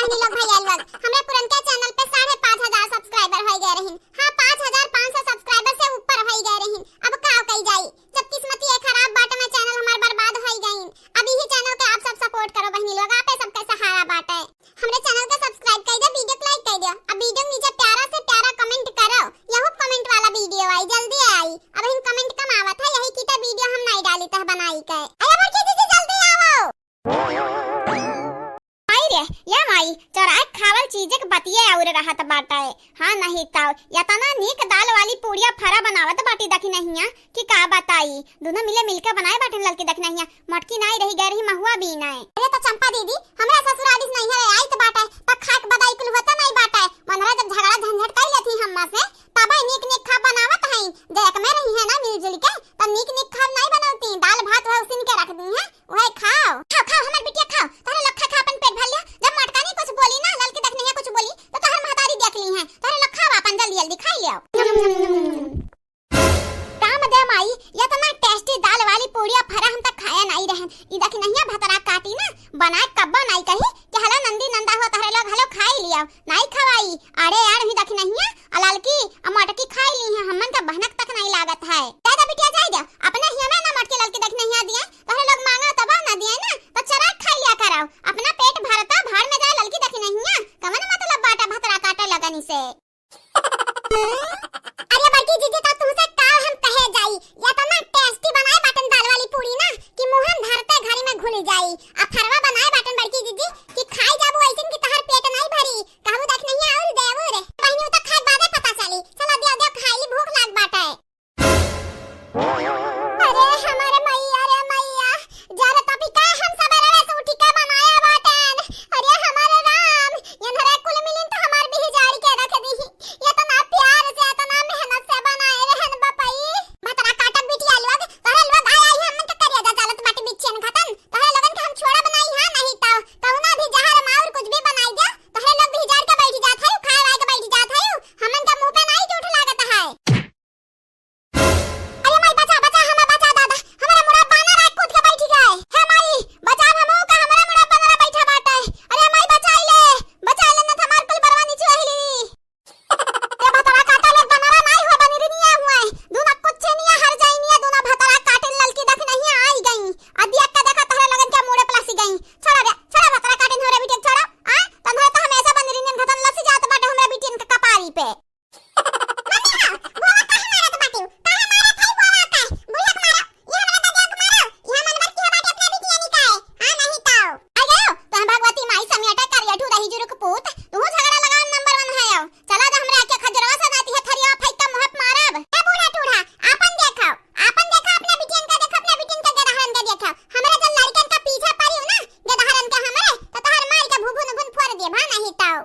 बहनी लोग भैया लोग, हमरा पुरनका चैनल पे 5,500 सब्सक्राइबर हो गए रहिन। हां 5,500 सब्सक्राइबर से ऊपर हो गए रहिन। अब का कई जाई, जब किस्मत ये खराब बाटे में चैनल हमार बर्बाद हो गईन। अब यही चैनल के आप सब सपोर्ट करो बहनी लोग, आपे सबके सहारा बाटे। हमरे चैनल को सब्सक्राइब कर दे, वीडियो को लाइक कर दे। अब वीडियो नीचे प्यारा से प्यारा कमेंट करो, यही कमेंट वाला वीडियो आई जल्दी आई। अब इन कमेंट कम आवत है, यही की तो वीडियो हम नहीं डाली त बनाई के। अरे बड़की दीदी जल्दी आओ। या माई चौराहे खावल चीजे के बतिये और रहत बाटे। हां नहीं ताव या तना नीक दाल वाली पूड़िया फरा बनावत बाटी देखी नहिया कि का बताई। दोनों मिलके बनाए बाटे ललकी देख नहिया, मटकी नहीं रही गई रही महुआ भी नहीं। अरे तो चंपा दीदी हमरा ससुरालिस नहीं है आई तो बाटे त खाक बदाई कुल होता नहीं बाटे। मनरा जब झगड़ा झंझट कर लेती हममा से तब नीक खा बनावत हई। देख में रही है ना मिलजुल के त नीक खा नहीं बनावती। दाल भात है उसिन के रख दी है, वही खाओ खाओ हमर बिटिया खाओ। तारे लखा खा अपन पेट भर लिया। जब मटका नहीं कुछ बोली ना ललकी देख नहीं है कुछ बोली तो तोहर महतारी देख ली है। तारे लखा अपन जल्दी जल्दी खाई लियो। काम दे माई ये तो ना टेस्टी दाल वाली पूड़िया फरा हम तक खाया नहीं रहन। ई देख नहीं है भतरा काटी ना बनाए कब्बा नहीं कही कि हला नंदी नंदा हो तारे लोग हलो खाई लियो नहीं खवाई। अरे यार ही देख नहीं है अलालकी मटकी खाई ली है, हमन का भनक तक नहीं लागत है। दादा बिटिया जाई दे अपने ही में ना मटकी ललकी देख नहीं दिया तारे लोग मांगा तब ना दिए ना तो चरा खाई लिया करो। अपना पेट भरता भाड़ में जाए ललकी देख नहीं है कवन मतलब बाटा भतरा काटा लगनी से। अरे बड़की जीजी तो तुमसे का हम कहे जाई या तो ना टेस्टी बनाए बाटन दाल वाली पूरी ना कि मुंहन धरते घड़ी में घुल जाई। अब फरवा बनाए बाटन बड़की जीजी कि खाई जाबू ऐसन कि तहर पेट नहीं भरी कहू देख नहीं और देवो रे बहनी तो खाए बादे पता चली। चलो दिया दे खाई भूख लाग बाटे। अरे हमारे मैया रे मैया जरा तभी का हम सबेरे से उठ के बनाया बाटन। अरे हमारे राम ये नरे कुल मिलिन तो हमार भी जाड़ी के रख दी। ये तो ना प्यार से तो ना मेहनत से बनाए रहन बपई। भतरा काटक बिटिया लोग तोरे लोग आया ही हम तो करिया जा चलत बाटी बिच्छन खतन तोरे लोगन के हम छोड़ा बनाई हां नहीं तो कहू ना भी जहर माउर कुछ भी बनाई दे तोरे लोग भी जाड़ के बैठ जात है खाए वाए के बैठ जात है हमन का मुंह पे नहीं झूठ लागत है। अरे माई बचा बचा हमें बचा दादा हमारा मुड़ा बानर आ कूद के बैठ गए। हे माई बचा हमहू का हमारा मुड़ा बानर बैठा बाटे। अरे माई बचा ले ना हमार कुल बरवानी चोहली। ते भतरा काटा ले बानर नहीं हो बनी नहीं हुए दूना कुछ नहीं हर जाई नहीं दूना भतरा काटे ललकी देख नहीं आई गई अदिया का देखा तहरे लगन के मुड़े प्लासी गई। छोड़ा भतरा काटे होरे बिटिया छोड़ा आ तन्हरे तो हमेशा बनी नहीं खतन लसी जात बाटे हमरा बिटियन के कपारी पे। भा नहीं ताऊ